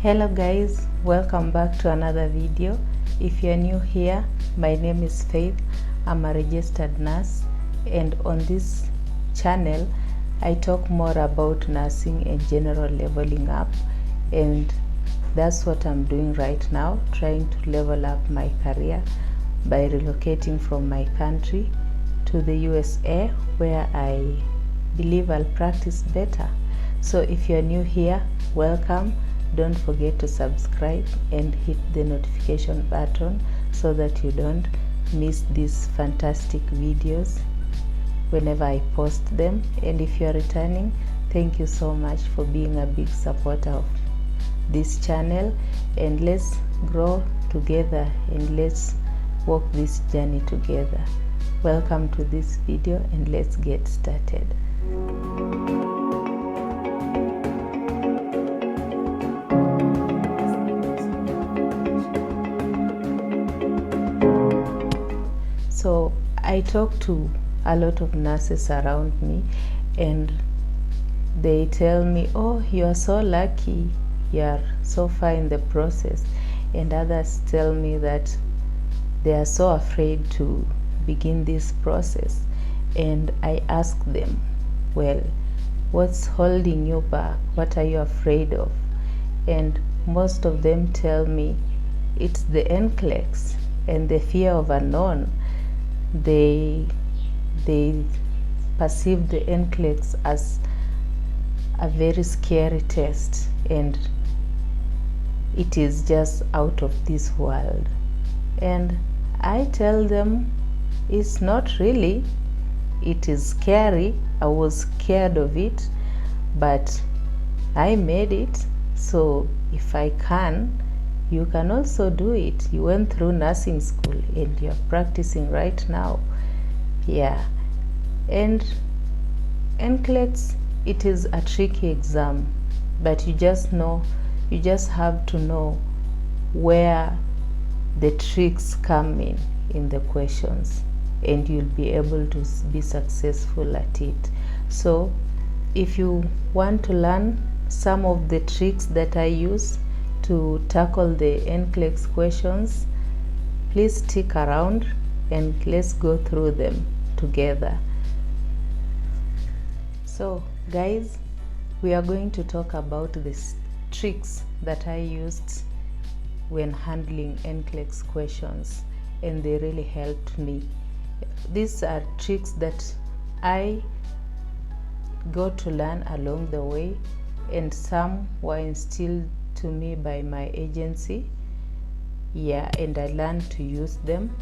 Hello guys, welcome back to another video. If you're new here, my name is Faith. I'm a registered nurse, and on this channel I talk more about nursing and general leveling up, and that's what I'm doing right now, trying to level up my career by relocating from my country to the USA, where I believe I'll practice better. So if you're new here, welcome. Don't forget to subscribe and hit the notification button so that you don't miss these fantastic videos whenever I post them. And if you're returning, thank you so much for being a big supporter of this channel, and let's grow together and let's walk this journey together. Welcome to this video, and let's get started. So I talk to a lot of nurses around me, and they tell me, oh, you are so lucky, you are so far in the process. And others tell me that they are so afraid to begin this process. And I ask them, well, what's holding you back? What are you afraid of? And most of them tell me it's the NCLEX and the fear of unknown. They perceive the NCLEX as a very scary test, and it is just out of this world. And I tell them it's not really. It is scary. I was scared of it, but I made it. So if I can, you can also do it. You went through nursing school and you're practicing right now. Yeah. And NCLEX, it is a tricky exam, but you just have to know where the tricks come in the questions, and you'll be able to be successful at it. So if you want to learn some of the tricks that I use to tackle the NCLEX questions, please stick around and let's go through them together. So guys, we are going to talk about the tricks that I used when handling NCLEX questions, and they really helped me. These are tricks that I got to learn along the way, and some were instilled to me by my agency. Yeah, and I learned to use them,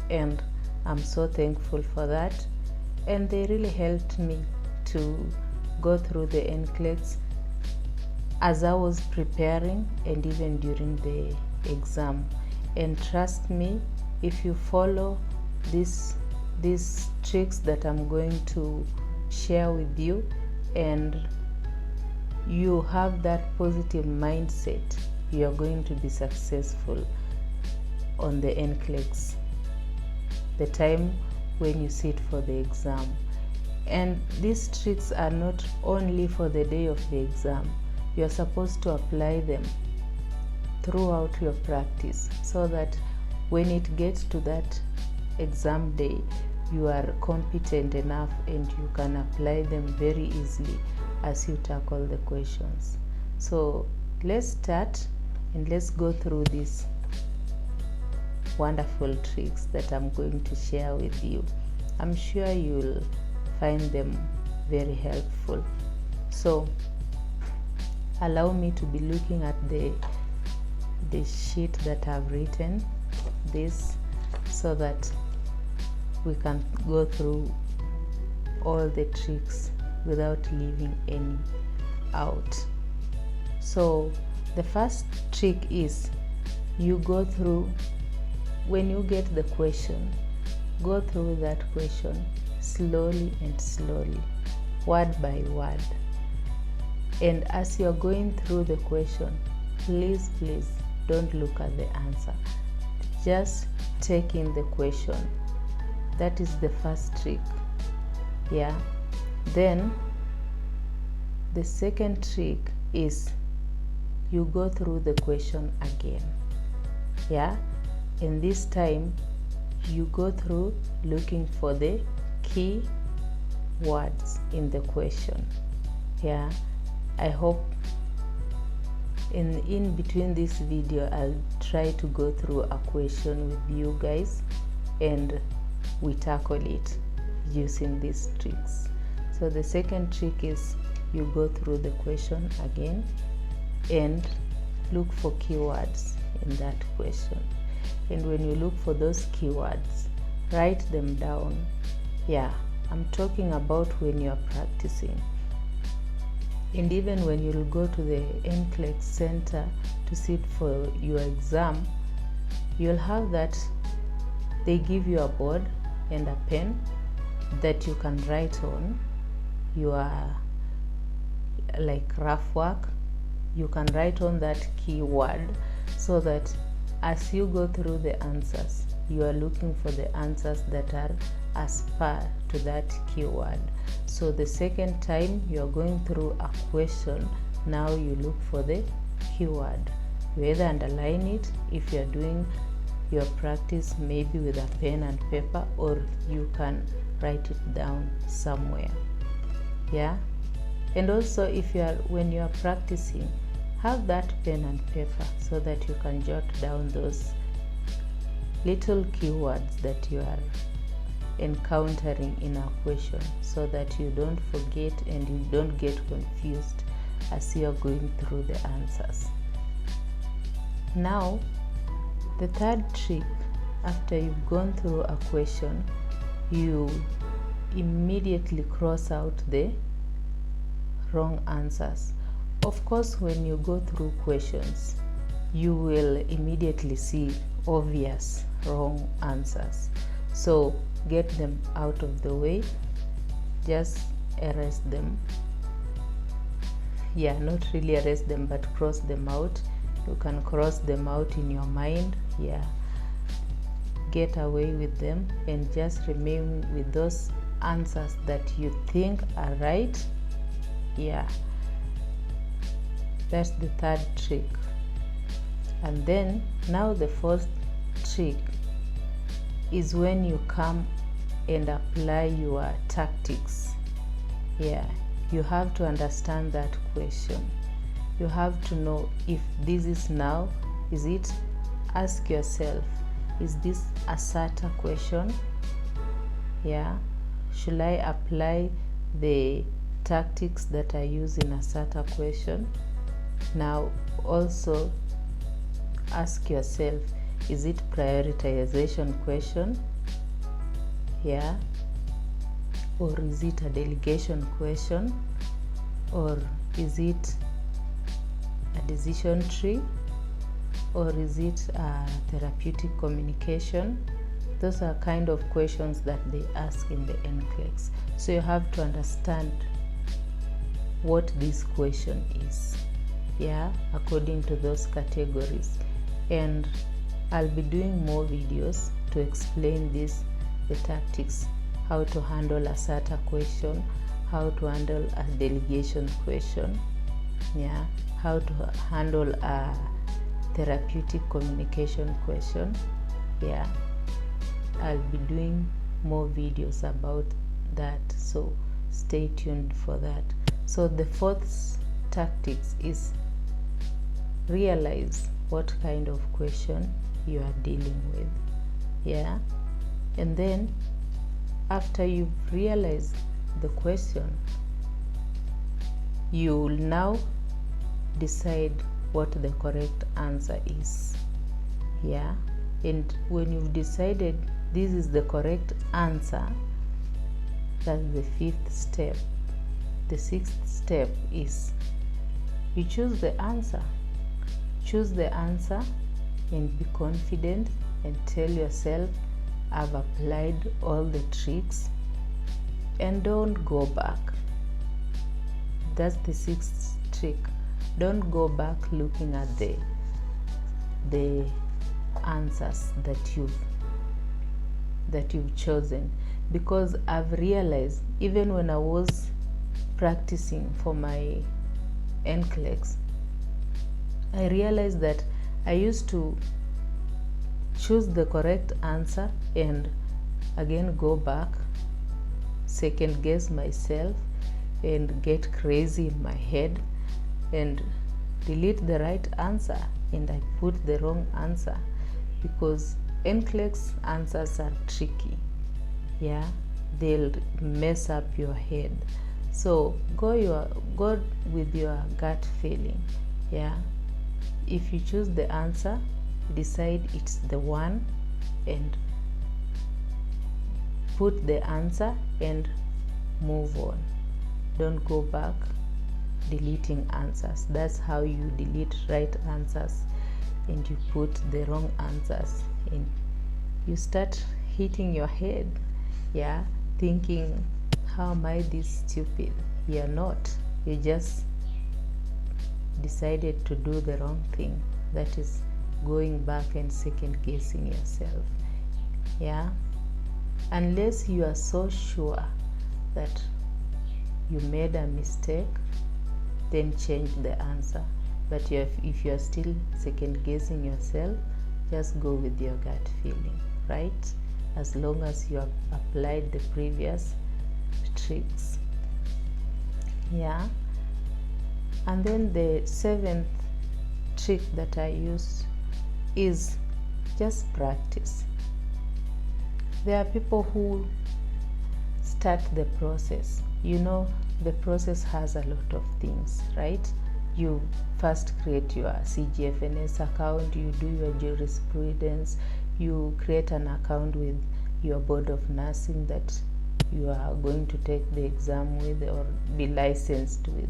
and I'm so thankful for that. And they really helped me to go through the NCLEX as I was preparing and even during the exam. And trust me, if you follow these tricks that I'm going to share with you, and you have that positive mindset, you're going to be successful on the NCLEX, the time when you sit for the exam. And these tricks are not only for the day of the exam. You're supposed to apply them throughout your practice, so that when it gets to that exam day, you are competent enough and you can apply them very easily as you tackle the questions. So let's start and let's go through these wonderful tricks that I'm going to share with you. I'm sure you'll find them very helpful. So allow me to be looking at the sheet that I've written this, so that we can go through all the tricks without leaving any out. So the first trick is, you go through, when you get the question, go through that question slowly and slowly, word by word. And as you're going through the question, please don't look at the answer. Just take in the question. That is the first trick. Yeah. Then the second trick is you go through the question again. Yeah, and this time you go through looking for the key words in the question. Yeah, I hope in between this video I'll try to go through a question with you guys and we tackle it using these tricks. So the second trick is you go through the question again and look for keywords in that question. And when you look for those keywords, write them down. Yeah, I'm talking about when you are practicing. And even when you'll go to the NCLEX center to sit for your exam, you'll have that they give you a board and a pen that you can write on your like rough work. You can write on that keyword so that as you go through the answers, you are looking for the answers that are as per to that keyword. So the second time you are going through a question, now you look for the keyword. You either underline it if you are doing your practice maybe with a pen and paper, or you can write it down somewhere. Yeah, and also if you are when you are practicing, have that pen and paper so that you can jot down those little keywords that you are encountering in a question, so that you don't forget and you don't get confused as you are going through the answers. Now, the third trick, after you've gone through a question, you immediately cross out the wrong answers. Of course, when you go through questions, you will immediately see obvious wrong answers. So get them out of the way, just erase them. Yeah, not really erase them, but cross them out. You can cross them out in your mind. Yeah, get away with them and just remain with those answers that you think are right. Yeah, that's the third trick. And then now the fourth trick is when you come and apply your tactics. Yeah, you have to understand that question. You have to know if this is now, is it, ask yourself, is this a SATA question? Yeah, should I apply the tactics that I use in a SATA question? Now also ask yourself, is it prioritization question? Yeah, or is it a delegation question? Or is it a decision tree? Or is it a therapeutic communication? Those are kind of questions that they ask in the NCLEX. So you have to understand what this question is, yeah, according to those categories. And I'll be doing more videos to explain this, the tactics, how to handle a SATA question, how to handle a delegation question, yeah, how to handle a therapeutic communication question. Yeah, I'll be doing more videos about that, so stay tuned for that. So the fourth tactics is realize what kind of question you are dealing with. Yeah, and then after you've realized the question, you'll now decide what the correct answer is. Yeah, and when you've decided this is the correct answer, that's the fifth step. The sixth step is you choose the answer. Choose the answer and be confident and tell yourself, I've applied all the tricks, and don't go back. That's the sixth trick. Don't go back looking at the answers that you've chosen, because I've realized even when I was practicing for my NCLEX, I realized that I used to choose the correct answer and again go back, second guess myself, and get crazy in my head and delete the right answer and I put the wrong answer, because NCLEX answers are tricky. Yeah, they'll mess up your head. So go with your gut feeling. Yeah, if you choose the answer, decide it's the one and put the answer and move on. Don't go back deleting answers. That's how you delete right answers and you put the wrong answers and you start hitting your head, yeah, thinking, how am I this stupid? You're not. You just decided to do the wrong thing. That is going back and second guessing yourself. Yeah, unless you are so sure that you made a mistake, then change the answer. But if you are still second guessing yourself, just go with your gut feeling, right? As long as you have applied the previous tricks. Yeah. And then the 7th trick that I use is just practice. There are people who start the process. You know, the process has a lot of things, right? You first create your CGFNS account, you do your jurisprudence, you create an account with your board of nursing that you are going to take the exam with or be licensed with.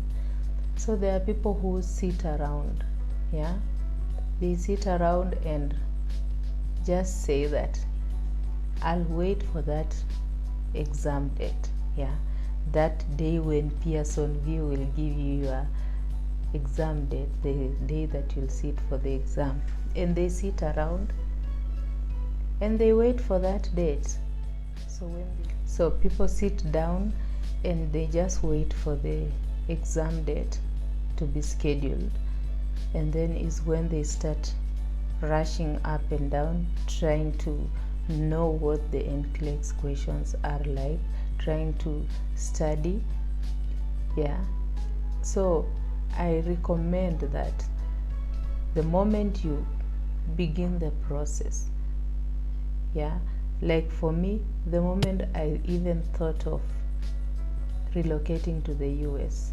So there are people who sit around, yeah? They sit around and just say that, I'll wait for that exam date, yeah? That day when Pearson VUE will give you your exam date, the day that you'll sit for the exam. And they sit around and they wait for that date. So people sit down and they just wait for the exam date to be scheduled, and then is when they start rushing up and down trying to know what the NCLEX questions are like, trying to study. Yeah, so I recommend that the moment you begin the process, yeah, like for me, the moment I even thought of relocating to the US,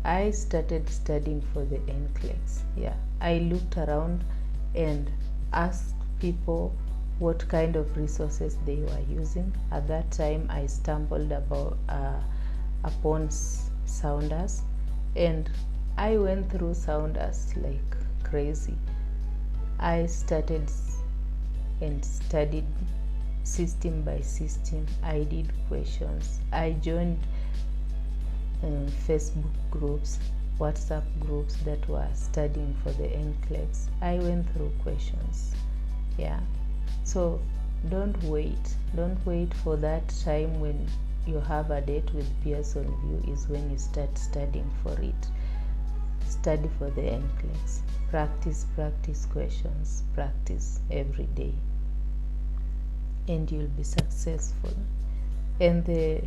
I started studying for the NCLEX. Yeah, I looked around and asked people what kind of resources they were using. At that time, I stumbled upon Sounders, and I went through Sounders like crazy. I started and studied system by system. I did questions. I joined Facebook groups, WhatsApp groups that were studying for the NCLEX. I went through questions. Yeah. So don't wait for that time when you have a date with Pearson VUE is when you start studying for it. Study for the NCLEX. Practice questions. Practice every day, and you'll be successful. And the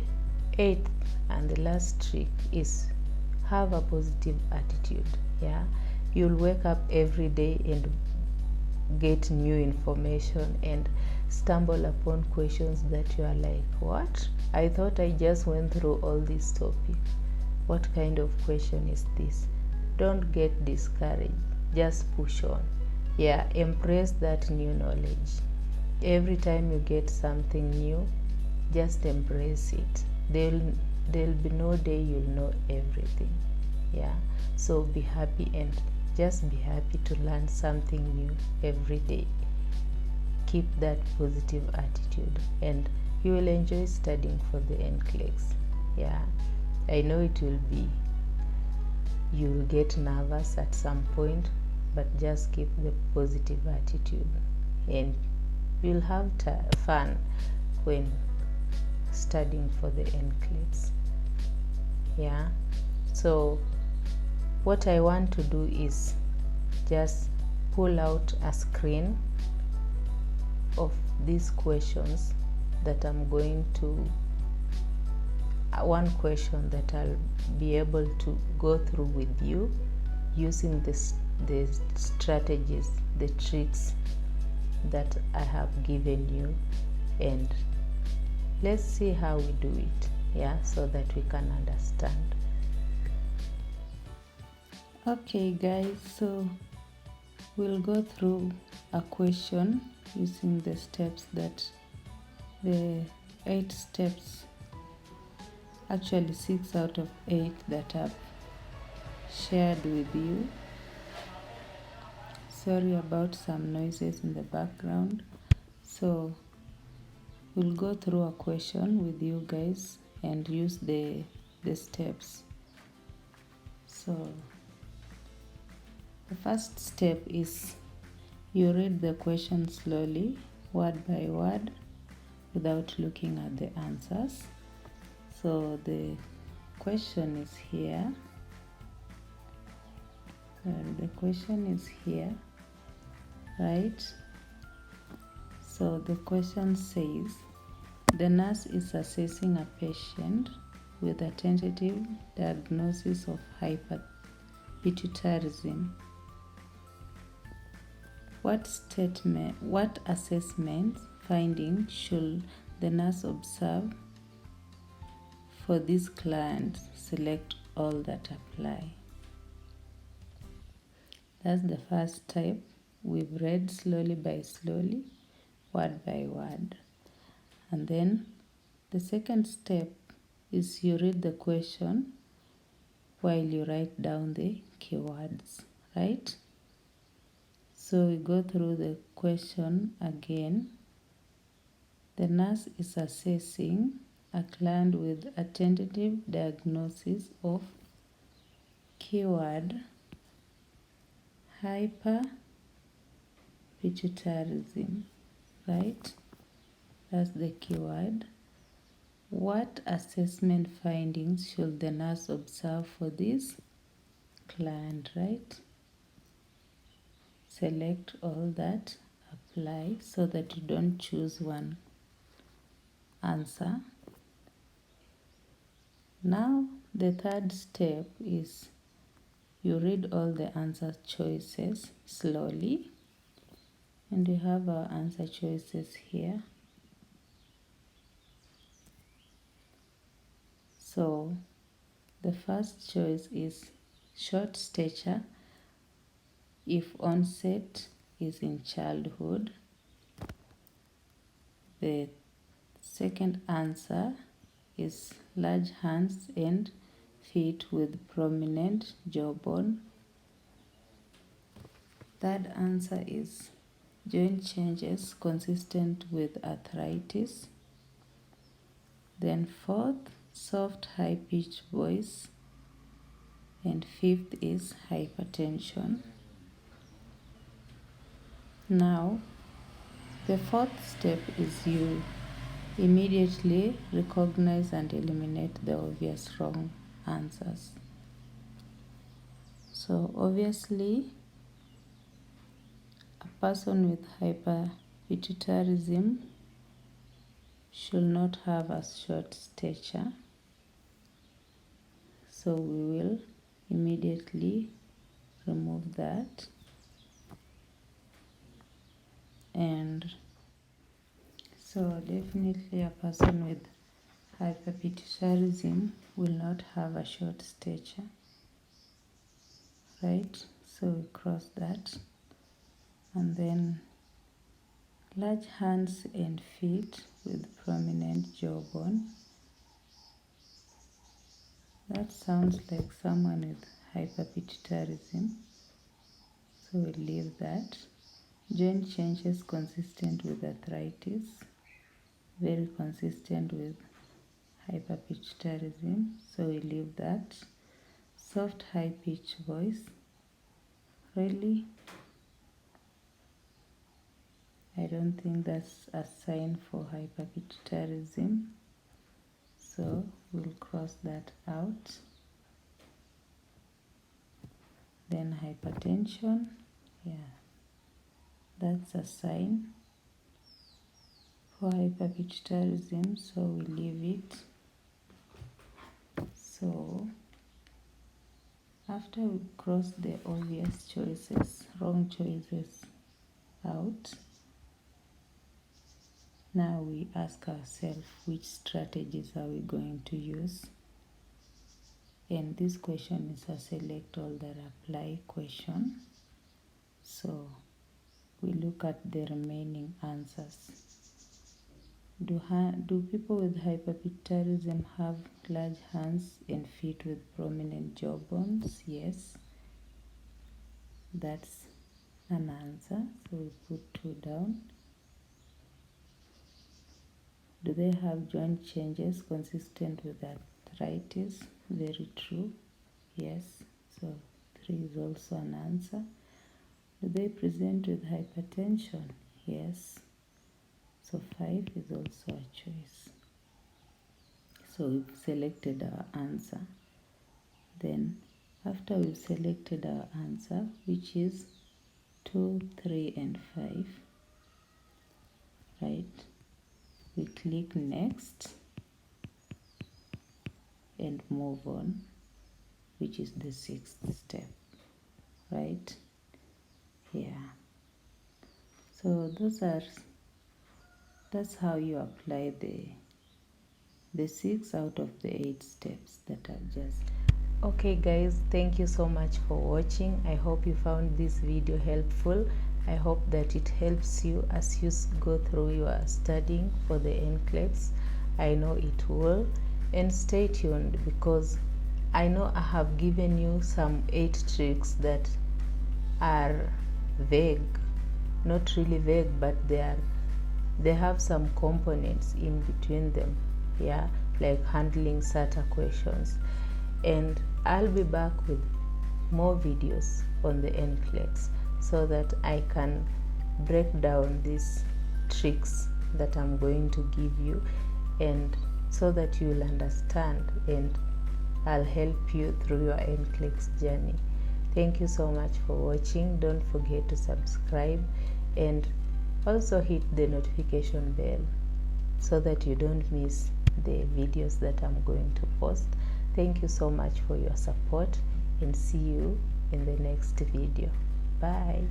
8th and the last trick is have a positive attitude. Yeah, you'll wake up every day and get new information and stumble upon questions that you are like, what? I thought I just went through all this topic. What kind of question is this? Don't get discouraged. Just push on. Yeah, embrace that new knowledge. Every time you get something new, just embrace it. There'll be no day you'll know everything. Yeah, so be happy and just be happy to learn something new every day. Keep that positive attitude and you will enjoy studying for the NCLEX. Yeah, I know it will be, you will get nervous at some point, but just keep the positive attitude and you'll have fun when studying for the NCLEX. Yeah, so what I want to do is just pull out a screen of these questions that I'm going to, one question that I'll be able to go through with you using the strategies, the tricks that I have given you, and let's see how we do it, yeah, so that we can understand. Okay guys, so we'll go through a question using the steps that, the 8 steps, actually 6 out of 8 that I've shared with you. Sorry about some noises in the background. So we'll go through a question with you guys and use the steps. So the first step is you read the question slowly, word by word, without looking at the answers. So the question is here. The question is here, right? So the question says, the nurse is assessing a patient with a tentative diagnosis of hyperpituitarism. What assessment findings should the nurse observe for this client? Select all that apply. That's the first step. We've read slowly by slowly, word by word. And then the second step is you read the question while you write down the keywords, right? So we go through the question again. The nurse is assessing a client with a tentative diagnosis of keyword hyperpituitarism, right? That's the keyword. What assessment findings should the nurse observe for this client, right? Select all that apply so that you don't choose one answer. Now the third step is you read all the answer choices slowly, and we have our answer choices here. So the first choice is short stature if onset is in childhood. The second answer is large hands and feet with prominent jawbone. Third answer is joint changes consistent with arthritis. Then fourth, soft high-pitched voice. And fifth is hypertension. Now, the fourth step is you immediately recognize and eliminate the obvious wrong answers. So obviously, a person with hyperpituitarism should not have a short stature. So we will immediately remove that. And so definitely a person with hyperpituitarism will not have a short stature, right? So we cross that. And then large hands and feet with prominent jawbone. That sounds like someone with hyperpituitarism, so we'll leave that. Joint changes consistent with arthritis, very consistent with hyperpituitarism, so we leave that. Soft high-pitched voice, really? I don't think that's a sign for hyperpituitarism, so we'll cross that out. Then hypertension, Yeah, that's a sign for hyperpituitarism, so we leave it. So after we cross the obvious choices, wrong choices out, now we ask ourselves which strategies are we going to use. And this question is a select all that apply question. So we look at the remaining answers. Do people with hyperpituitarism have large hands and feet with prominent jawbones? Yes. That's an answer. So we put 2 down. Do they have joint changes consistent with arthritis? Very true. Yes. So 3 is also an answer. Do they present with hypertension? Yes. So 5 is also a choice. So we've selected our answer. Then after we've selected our answer, which is 2, 3 and 5, right, we click next and move on, which is the 6th step, right? Yeah. So that's how you apply the 6 out of the 8 steps that I've just. Okay guys, thank you so much for watching. I hope you found this video helpful. I hope that it helps you as you go through your studying for the NCLEX. I know it will. And stay tuned, because I know I have given you some 8 tricks that are vague. Not really vague, but they have some components in between them. Yeah, like handling SATA questions. And I'll be back with more videos on the NCLEX so that I can break down these tricks that I'm going to give you, and so that you'll understand, and I'll help you through your NCLEX journey. Thank you so much for watching. Don't forget to subscribe and also hit the notification bell so that you don't miss the videos that I'm going to post. Thank you so much for your support, and see you in the next video. Bye.